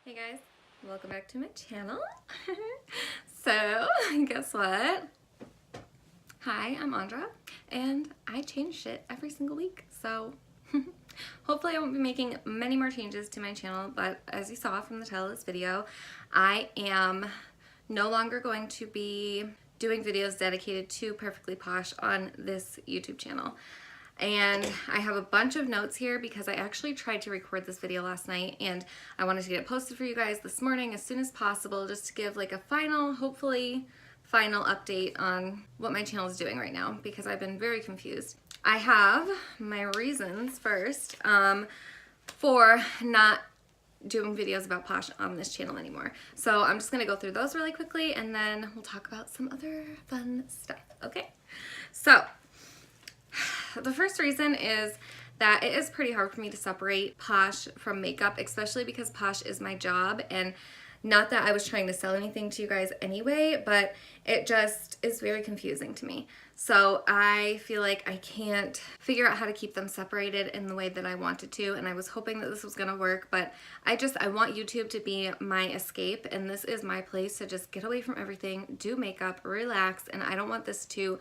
Hey guys, welcome back to my channel. So, guess what? Hi, I'm Andra, and I change shit every single week. So, hopefully I won't be making many more changes to my channel, but as you saw from the title of this video, I am no longer going to be doing videos dedicated to Perfectly Posh on this YouTube channel. And I have a bunch of notes here because I actually tried to record this video last night and I wanted to get it posted for you guys this morning as soon as possible, just to give like a final, hopefully final update on what my channel is doing right now, because I've been very confused. I have my reasons first for not doing videos about Posh on this channel anymore. So I'm just gonna go through those really quickly and then we'll talk about some other fun stuff, okay? So, the first reason is that it is pretty hard for me to separate Posh from makeup, especially because Posh is my job, and not that I was trying to sell anything to you guys anyway, but it just is very confusing to me. So I feel like I can't figure out how to keep them separated in the way that I wanted to, and I was hoping that this was gonna work, but I want YouTube to be my escape, and this is my place to just get away from everything, do makeup, relax, and I don't want this to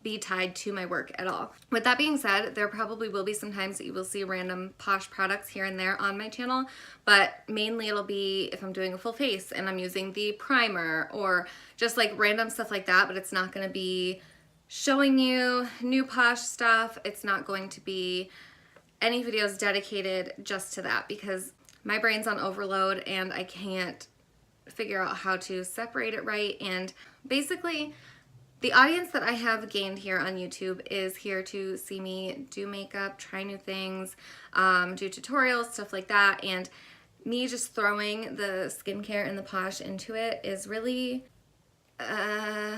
be tied to my work at all. With that being said, there probably will be some times that you will see random Posh products here and there on my channel, but mainly it'll be if I'm doing a full face and I'm using the primer or just like random stuff like that, but it's not gonna be showing you new Posh stuff. It's not going to be any videos dedicated just to that because my brain's on overload and I can't figure out how to separate it right. And basically, the audience that I have gained here on YouTube is here to see me do makeup, try new things, do tutorials, stuff like that, and me just throwing the skincare and the Posh into it is really, I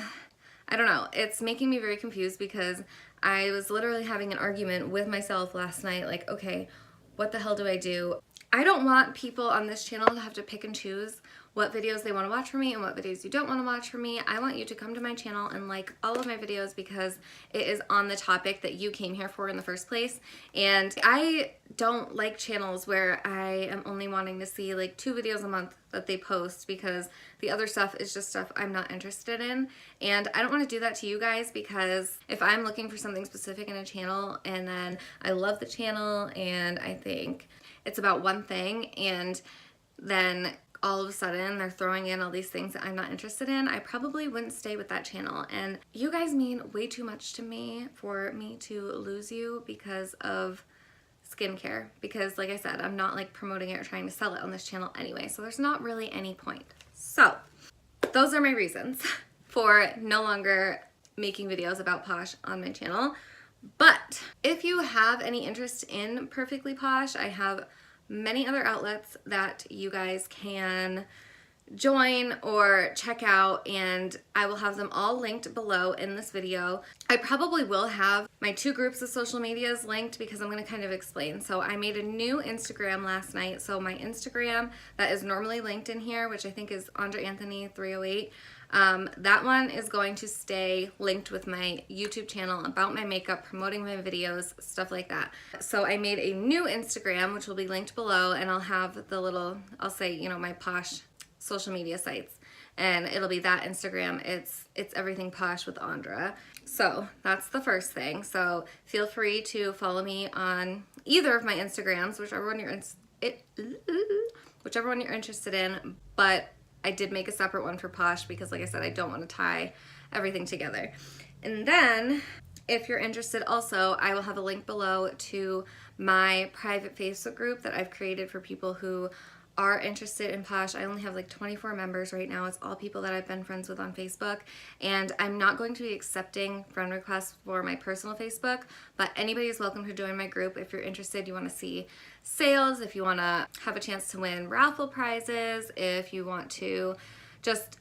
don't know, it's making me very confused because I was literally having an argument with myself last night, like, okay, what the hell do I do? I don't want people on this channel to have to pick and choose what videos they want to watch from me and what videos you don't want to watch from me. I want you to come to my channel and like all of my videos because it is on the topic that you came here for in the first place. And I don't like channels where I am only wanting to see like 2 videos a month that they post because the other stuff is just stuff I'm not interested in. And I don't want to do that to you guys because if I'm looking for something specific in a channel and then I love the channel and I think it's about one thing and then all of a sudden they're throwing in all these things that I'm not interested in, I probably wouldn't stay with that channel. And you guys mean way too much to me for me to lose you because of skincare. Because like I said, I'm not like promoting it or trying to sell it on this channel anyway, so there's not really any point. So those are my reasons for no longer making videos about Posh on my channel. But if you have any interest in Perfectly Posh, I have many other outlets that you guys can join or check out, and I will have them all linked below in this video. I probably will have my 2 groups of social medias linked because I'm going to kind of explain. So I made a new Instagram last night. So my Instagram that is normally linked in here, which I think is Andra Anthony 308, that one is going to stay linked with my YouTube channel about my makeup, promoting my videos, stuff like that. So I made a new Instagram, which will be linked below, and I'll have the little, I'll say, you know, my Posh social media sites, and it'll be that Instagram. It's everything Posh with Andra. So that's the first thing. So feel free to follow me on either of my Instagrams, whichever one you're interested in, but I did make a separate one for Posh because, like I said, I don't want to tie everything together. And then, if you're interested also, I will have a link below to my private Facebook group that I've created for people who are interested in Posh. I only have like 24 members right now. It's all people that I've been friends with on Facebook, and I'm not going to be accepting friend requests for my personal Facebook, but anybody is welcome to join my group if you're interested. You want to see sales, if you want to have a chance to win raffle prizes, if you want to just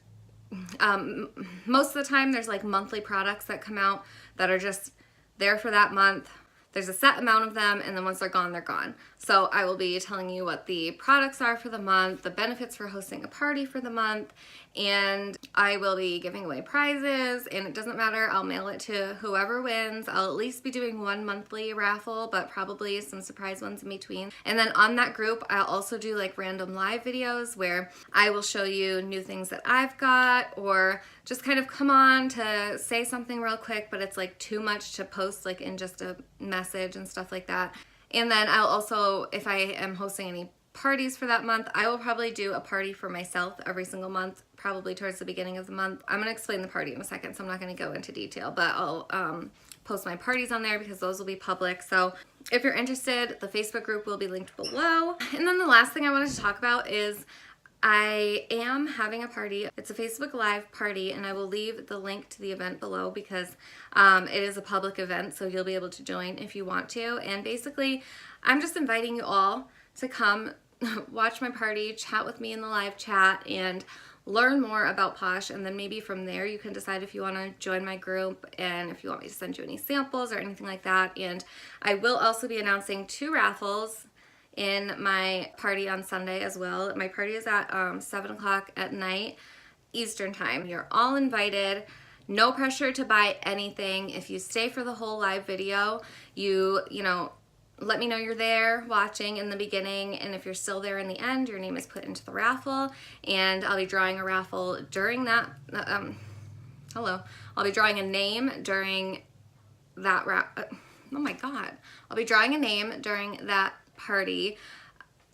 most of the time there's like monthly products that come out that are just there for that month. there's a set amount of them, and then once they're gone, they're gone. So I will be telling you what the products are for the month, the benefits for hosting a party for the month, and I will be giving away prizes, and it doesn't matter, I'll mail it to whoever wins. I'll at least be doing one monthly raffle, but probably some surprise ones in between. And then on that group, I'll also do like random live videos where I will show you new things that I've got, or just kind of come on to say something real quick, but it's like too much to post like in just a message and stuff like that. And then I'll also, if I am hosting any parties for that month, I will probably do a party for myself every single month, probably towards the beginning of the month. I'm going to explain the party in a second, so I'm not going to go into detail, but I'll post my parties on there because those will be public. So if you're interested, the Facebook group will be linked below. And then the last thing I wanted to talk about is I am having a party. It's a Facebook Live party, and I will leave the link to the event below because it is a public event, so you'll be able to join if you want to. And basically, I'm just inviting you all to come watch my party, chat with me in the live chat, and learn more about Posh. And then maybe from there you can decide if you want to join my group and if you want me to send you any samples or anything like that. And I will also be announcing 2 raffles in my party on Sunday as well. My party is at 7 o'clock at night Eastern time. You're all invited. No pressure to buy anything. If you stay for the whole live video, you know, let me know you're there watching in the beginning, and if you're still there in the end, your name is put into the raffle, and I'll be drawing a raffle during that, I'll be drawing a name during that oh my god, I'll be drawing a name during that party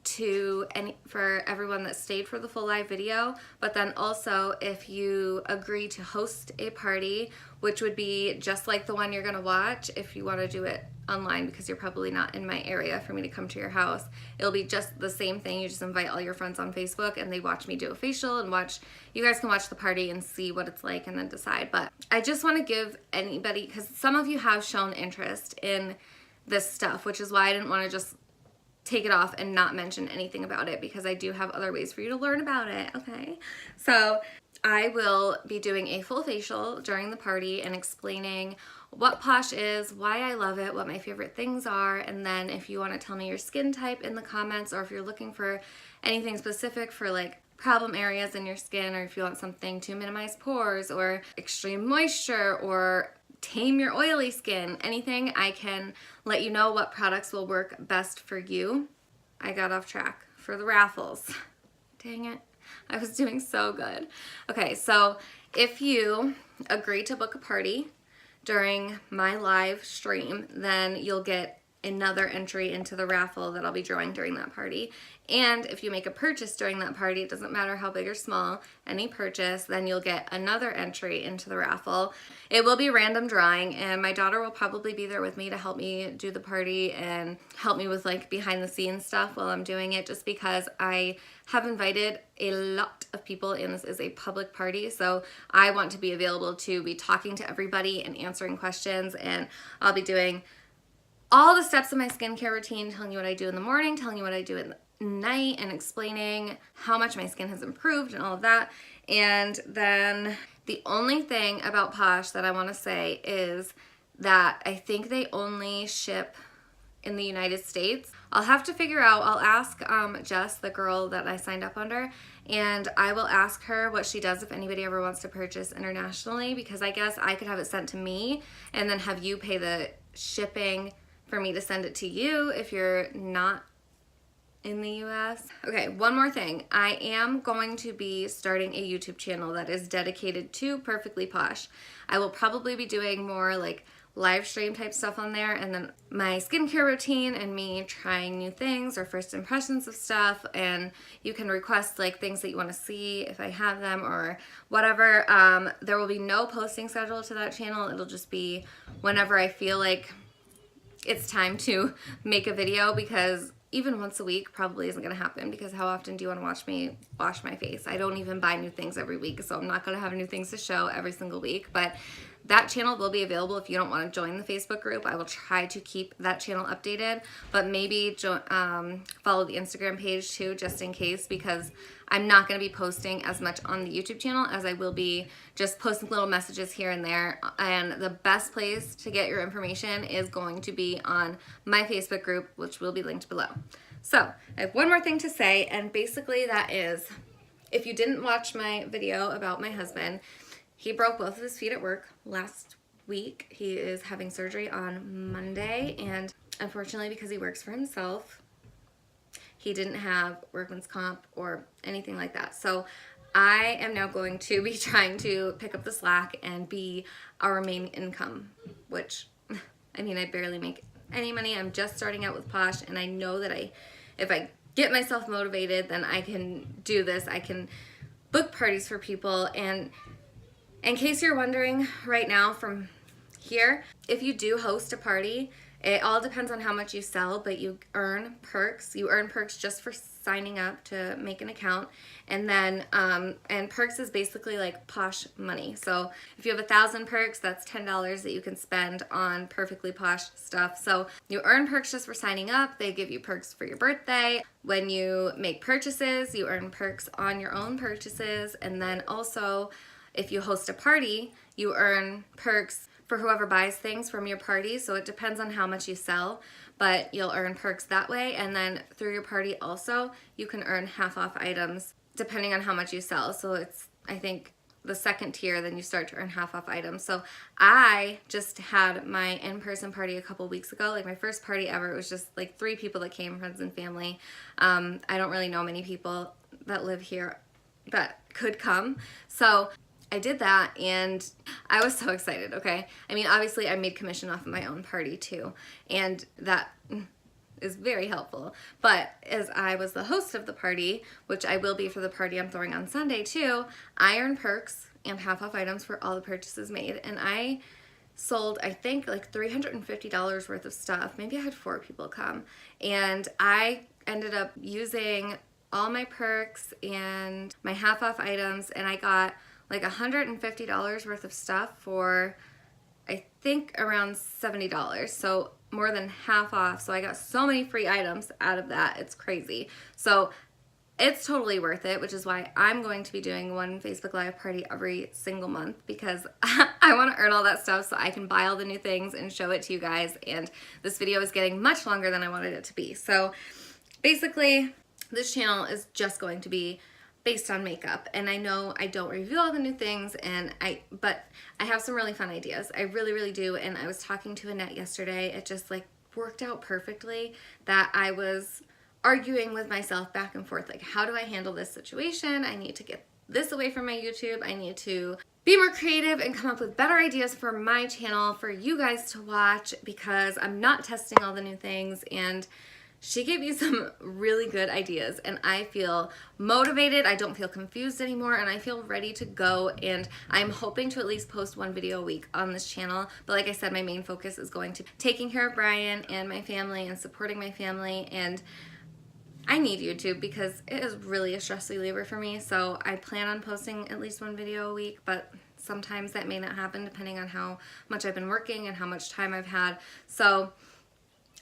for everyone that stayed for the full live video. But then also, if you agree to host a party, which would be just like the one you're gonna watch, if you want to do it online because you're probably not in my area for me to come to your house, it'll be just the same thing. You just invite all your friends on Facebook and they watch me do a facial, and you guys can watch the party and see what it's like and then decide. But I just want to give anybody, because some of you have shown interest in this stuff, which is why I didn't want to just take it off and not mention anything about it, because I do have other ways for you to learn about it, okay? So I will be doing a full facial during the party and explaining what Posh is, why I love it, what my favorite things are, and then if you want to tell me your skin type in the comments, or if you're looking for anything specific for like problem areas in your skin, or if you want something to minimize pores or extreme moisture or tame your oily skin, anything, I can let you know what products will work best for you. I got off track for the raffles. Dang it. I was doing so good. Okay, so if you agree to book a party during my live stream, then you'll get another entry into the raffle that I'll be drawing during that party. And if you make a purchase during that party, it doesn't matter how big or small, any purchase, then you'll get another entry into the raffle. It will be random drawing, and my daughter will probably be there with me to help me do the party and help me with like behind the scenes stuff while I'm doing it, just because I have invited a lot of people and this is a public party, so I want to be available to be talking to everybody and answering questions. And I'll be doing all the steps of my skincare routine, telling you what I do in the morning, telling you what I do at night, and explaining how much my skin has improved and all of that. And then the only thing about Posh that I want to say is that I think they only ship in the United States. I'll have to figure out, I'll ask Jess, the girl that I signed up under, and I will ask her what she does if anybody ever wants to purchase internationally, because I guess I could have it sent to me and then have you pay the shipping for me to send it to you if you're not in the US. Okay, one more thing. I am going to be starting a YouTube channel that is dedicated to Perfectly Posh. I will probably be doing more like live stream type stuff on there, and then my skincare routine and me trying new things or first impressions of stuff, and you can request like things that you want to see if I have them or whatever. There will be no posting schedule to that channel. It'll just be whenever I feel like it's time to make a video, because even once a week probably isn't going to happen, because how often do you want to watch me wash my face? I don't even buy new things every week, so I'm not going to have new things to show every single week. But that channel will be available if you don't want to join the Facebook group. I will try to keep that channel updated, but maybe follow the Instagram page too, just in case, because I'm not going to be posting as much on the YouTube channel as I will be just posting little messages here and there. And the best place to get your information is going to be on my Facebook group, which will be linked below. So I have one more thing to say, and basically that is, if you didn't watch my video about my husband, he broke both of his feet at work last week. He is having surgery on Monday, and unfortunately, because he works for himself, he didn't have workman's comp or anything like that. So I am now going to be trying to pick up the slack and be our main income, which, I mean, I barely make any money. I'm just starting out with Posh, and I know that if I get myself motivated, then I can do this. I can book parties for people. And in case you're wondering right now from here, if you do host a party, it all depends on how much you sell, but you earn perks. You earn perks just for signing up to make an account. And then, and perks is basically like Posh money. So if you have 1,000 perks, that's $10 that you can spend on perfectly Posh stuff. So you earn perks just for signing up. They give you perks for your birthday. When you make purchases, you earn perks on your own purchases. And then also, if you host a party, you earn perks for whoever buys things from your party. So it depends on how much you sell, but you'll earn perks that way. And then through your party also, you can earn half off items depending on how much you sell. So it's, I think, the second tier, then you start to earn half off items. So I just had my in-person party a couple weeks ago, like my first party ever. It was just like 3 people that came, friends and family. I don't really know many people that live here that could come. So I did that, and I was so excited, okay? I mean, obviously I made commission off of my own party too, and that is very helpful. But as I was the host of the party, which I will be for the party I'm throwing on Sunday too, I earn perks and half off items for all the purchases made, and I sold, I think, like $350 worth of stuff. Maybe I had 4 people come, and I ended up using all my perks and my half off items, and I got like $150 worth of stuff for, I think, around $70. So more than half off. So I got so many free items out of that. It's crazy. So it's totally worth it, which is why I'm going to be doing one Facebook Live party every single month, because I want to earn all that stuff so I can buy all the new things and show it to you guys. And this video is getting much longer than I wanted it to be. So basically, this channel is just going to be based on makeup, and I know I don't review all the new things, but I have some really fun ideas. I really do. And I was talking to Annette yesterday. It just like worked out perfectly that I was arguing with myself back and forth, like, how do I handle this situation? I need to get this away from my YouTube. I need to be more creative and come up with better ideas for my channel for you guys to watch, because I'm not testing all the new things. And she gave me some really good ideas, and I feel motivated. I don't feel confused anymore, and I feel ready to go. And I'm hoping to at least post 1 video a week on this channel. But like I said, my main focus is going to be taking care of Brian and my family and supporting my family. And I need YouTube because it is really a stress reliever for me. So I plan on posting at least 1 video a week, but sometimes that may not happen depending on how much I've been working and how much time I've had. So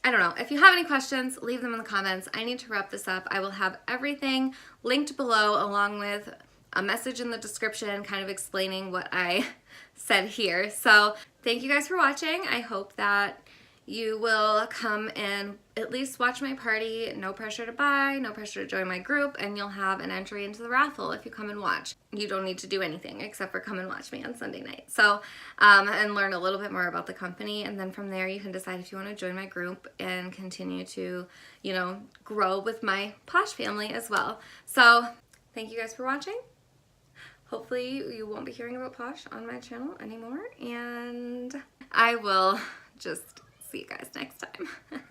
I don't know. If you have any questions, leave them in the comments. I need to wrap this up. I will have everything linked below, along with a message in the description kind of explaining what I said here. So thank you guys for watching. I hope that you will come and at least watch my party. No pressure to buy, no pressure to join my group, and you'll have an entry into the raffle if you come and watch. You don't need to do anything except for come and watch me on Sunday night. So, and learn a little bit more about the company, and then from there you can decide if you want to join my group and continue to, you know, grow with my Posh family as well. So, thank you guys for watching. Hopefully you won't be hearing about Posh on my channel anymore, and I will just see you guys next time.